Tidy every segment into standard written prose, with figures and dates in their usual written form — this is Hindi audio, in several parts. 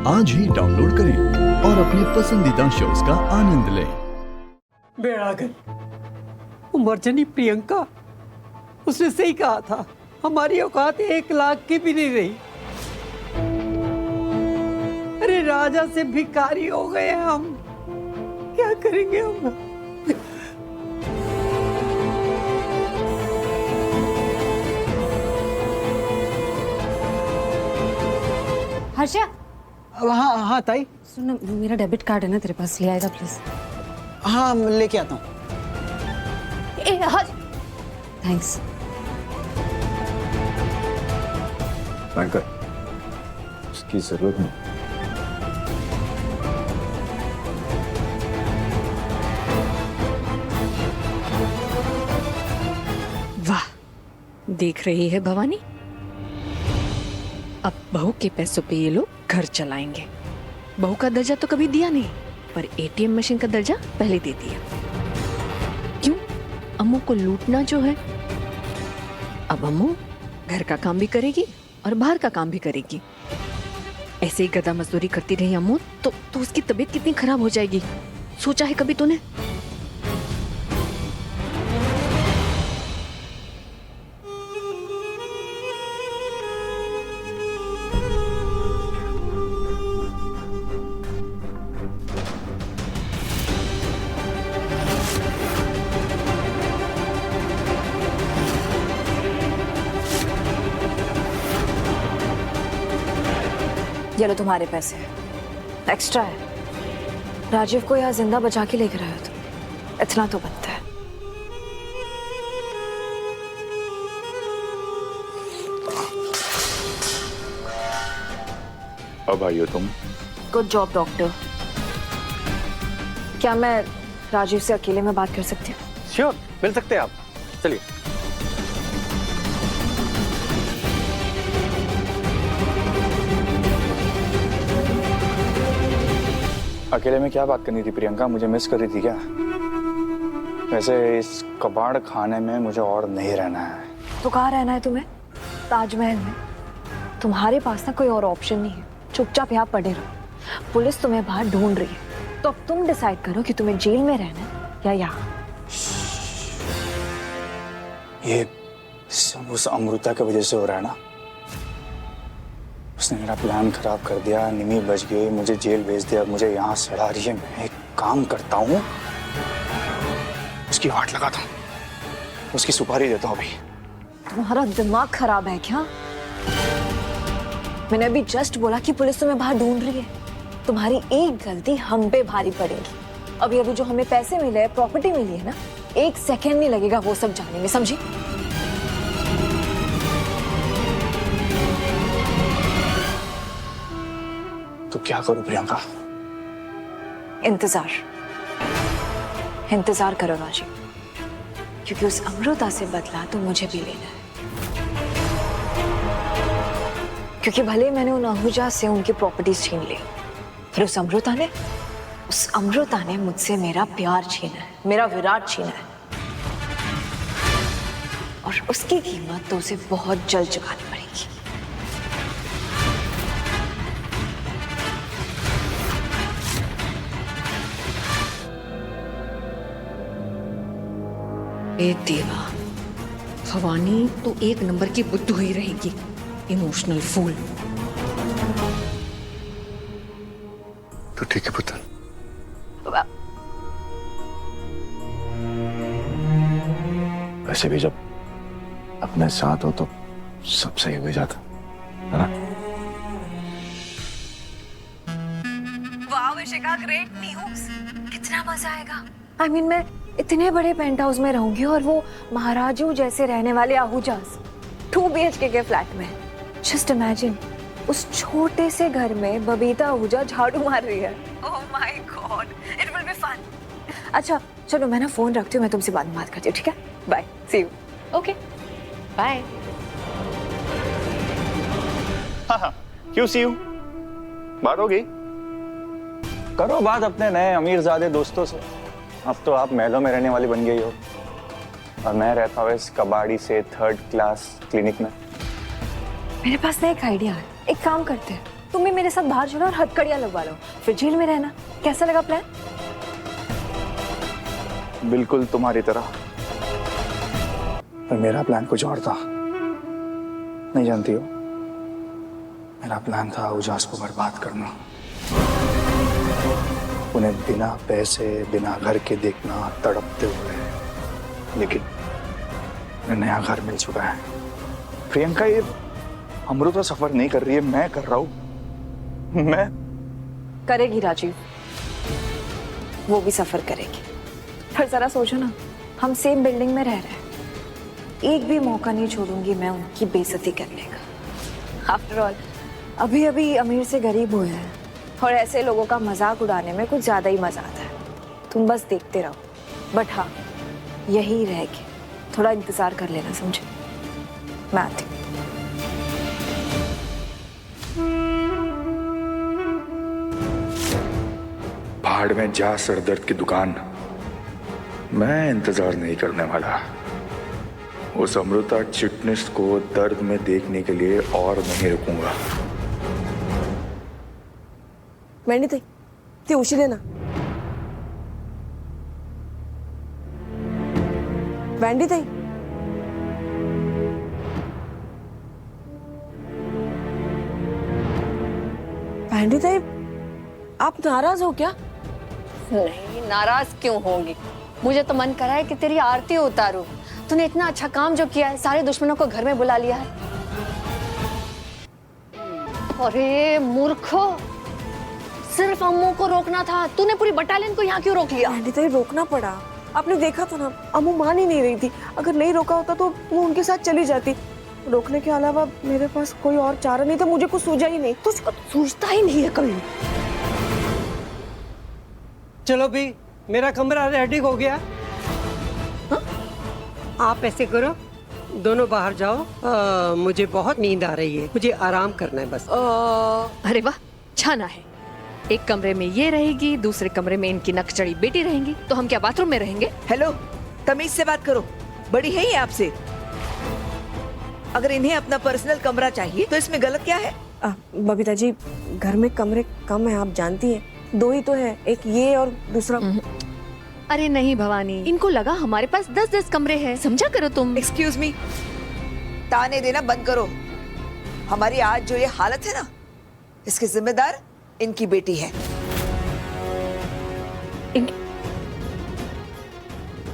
आज ही डाउनलोड करें और अपने पसंदीदा शोज का आनंद लें। बेड़ागर मर्जनी प्रियंका, उसने सही कहा था, हमारी औकात 1 लाख की भी नहीं रही। अरे राजा से भिखारी हो गए हम, क्या करेंगे हम? हर्षा, हाँ हाँ ताई। सुन, मेरा डेबिट कार्ड है ना तेरे पास, ले आएगा प्लीज? हाँ लेके आता हूँ। थैंक्स। बैंकर, उसकी जरूरत नहीं। वाह, देख रही है भवानी, अब बहू के पैसों पे ये लोग घर चलाएंगे। बहू का दर्जा तो कभी दिया नहीं, पर एटीएम मशीन का दर्जा पहले दे दिया। क्यों? अम्मू को लूटना जो है। अब अम्मू घर का काम भी करेगी और बाहर का काम भी करेगी। ऐसे ही गधा मजदूरी करती रही अम्मू तो उसकी तबीयत कितनी खराब हो जाएगी, सोचा है कभी तूने? ये लो तुम्हारे पैसे, एक्स्ट्रा है। राजीव को यहाँ जिंदा बचा के लेकर आए हो तुम, इतना तो बनता है। अब आई हो तुम? Good job doctor. क्या मैं राजीव से अकेले में बात कर सकती हूँ? श्योर, मिल सकते हैं आप। चलिए। अकेले में क्या बात करनी थी प्रियंका? मुझे मिस कर रही थी क्या? वैसे इस कबाड़ खाने में मुझे और नहीं रहना है। तो कहाँ रहना है तुम्हें? ताजमहल में? तुम्हारे पास ना कोई और ऑप्शन नहीं है, चुपचाप यहाँ पड़े रहो। पुलिस तुम्हें बाहर ढूंढ रही है, तो अब तुम डिसाइड करो कि तुम्हें जेल में रहना है या यहाँ। ये सब उस अमृता की वजह से हो रहा है ना? उसने मेरा प्लान खराब कर दिया, निमी बच गई, मुझे जेल भेज दिया, मुझे यहाँ सड़ा रही है। मैं एक काम करता हूँ, उसकी वाट लगाता हूँ, उसकी सुपारी देता हूँ। अभी तुम्हारा दिमाग खराब है क्या? मैंने अभी जस्ट बोला कि पुलिस तुम्हें बाहर ढूंढ रही है। तुम्हारी एक गलती हम पे भारी पड़ेगी। अभी अभी जो हमें पैसे मिले हैं, प्रॉपर्टी मिली है ना, 1 सेकेंड नहीं लगेगा वो सब जाने में, समझी? तो क्या करूं प्रियंका? इंतजार करो राजीव, क्योंकि उस अमृता से बदला तो मुझे भी लेना है। क्योंकि भले मैंने उन आहूजा से उनकी प्रॉपर्टीज छीन ली, फिर उस अमृता ने मुझसे मेरा प्यार छीना है, मेरा विराट छीना है, और उसकी कीमत तो उसे बहुत जल्द चुकानी पड़ेगी। ए देवा, भवानी तो 1 नंबर की बुद्धू ही रहेगी, इमोशनल फूल। तो ठीक है पुत्र। वैसे भी जब अपने साथ हो तो सब सही हो जाता है ना? वाह विशिका, ग्रेट न्यूज़! कितना मजा आएगा। I mean, मैं इतने बड़े पेंट हाउस में रहूंगी और वो महाराजू जैसे रहने वाले आहूजास 2 BHK के फ्लैट में। जस्ट इमेजिन, उस छोटे से घर में बबीता आहूजा झाड़ू मार रही है। Oh my God, it will be fun. अच्छा चलो, मैं ना फोन रखती हूँ, मैं तुमसे बाद में बात करती हूँ, ठीक है? Bye, see you. Okay, bye. हाँ, क्यों सी यू? बात हो गई? करो बात अपने नए अमीरजादे दोस्तों से। अब तो आप महलों में रहने वाली बन गई हो और मैं रहता हूँ इस कबाड़ी से 3rd क्लास क्लिनिक में। मेरे पास ना एक आइडिया है, एक काम करते हैं, तुम भी मेरे साथ बाहर चलो और हथकड़ियां लगवा लो, फिर जेल में रहना। कैसा लगा प्लान? बिल्कुल तुम्हारी तरह। पर मेरा प्लान कुछ और था, नहीं जानती हो? मेरा प्लान था उजास को बर्बाद करना, उन्हें बिना पैसे बिना घर के देखना तड़पते हुए। लेकिन नया घर मिल चुका है। प्रियंका ये अमृता सफर नहीं कर रही है, मैं कर रहा हूं। मैं करेगी राजीव, वो भी सफर करेगी। पर जरा सोचो ना, हम सेम बिल्डिंग में रह रहे हैं, एक भी मौका नहीं छोड़ूंगी मैं उनकी बेइज्जती करने का। आफ्टर ऑल अभी अभी अमीर से गरीब हुए हैं और ऐसे लोगों का मजाक उड़ाने में कुछ ज्यादा ही मजा आता है। तुम बस देखते रहो। बट हाँ, यही रहेगी, थोड़ा इंतजार कर लेना, समझे? मैं आती हूँ। पहाड़ में जा सरदर्द की दुकान, मैं इंतजार नहीं करने वाला। उस अमृता चिटनिस को दर्द में देखने के लिए और नहीं रुकूंगा। वेंडी ताई, ती उशी ना। वेंडी ताई, वेंडी ताई, आप नाराज हो क्या? नहीं, नाराज क्यों होंगी? मुझे तो मन कर रहा है कि तेरी आरती उतारूं। तूने इतना अच्छा काम जो किया है, सारे दुश्मनों को घर में बुला लिया है। अरे मूर्खो, सिर्फ अम्मू को रोकना था, तूने पूरी बटालियन को यहाँ क्यों रोक लिया? वेंडी ताई, रोकना पड़ा। आपने देखा था ना, अम्मू मान ही नहीं रही थी। अगर नहीं रोका होता तो वो उनके साथ चली जाती। रोकने के अलावा मेरे पास कोई और चारा नहीं था, मुझे कुछ सूझा ही नहीं। तुझको सूझता ही नहीं है कभी। चलो भी, मेरा कमरा रेडी हो गया। हाँ? आप ऐसे करो, दोनों बाहर जाओ। मुझे बहुत नींद आ रही है, मुझे आराम करना है बस। अरे वाह, छाना है। एक कमरे में ये रहेगी, दूसरे कमरे में इनकी नकचड़ी बेटी रहेंगी। तो हम क्या बाथरूम में रहेंगे? हेलो, तमीज से बात करो। बड़ी है ये आपसे। अगर इन्हें अपना पर्सनल कमरा चाहिए तो इसमें गलत क्या है? बबीता जी, घर में कमरे कम है, आप जानती हैं। 2 ही तो है, एक ये और दूसरा। अरे नहीं भवानी, इनको लगा हमारे पास 10-10 कमरे हैं। समझा करो तुम। एक्सक्यूज मी, ताने देना बंद करो। हमारी आज जो ये हालत है ना, इसकी जिम्मेदार इनकी बेटी है।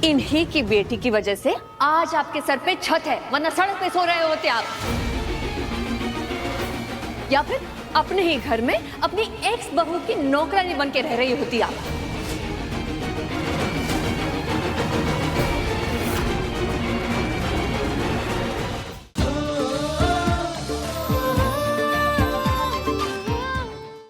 इन्हीं की बेटी की वजह से आज आपके सर पे छत है, वरना सड़क पे सो रहे होते आप। या फिर अपने ही घर में अपनी एक्स बहू की नौकरानी बन के रह रही होती आप।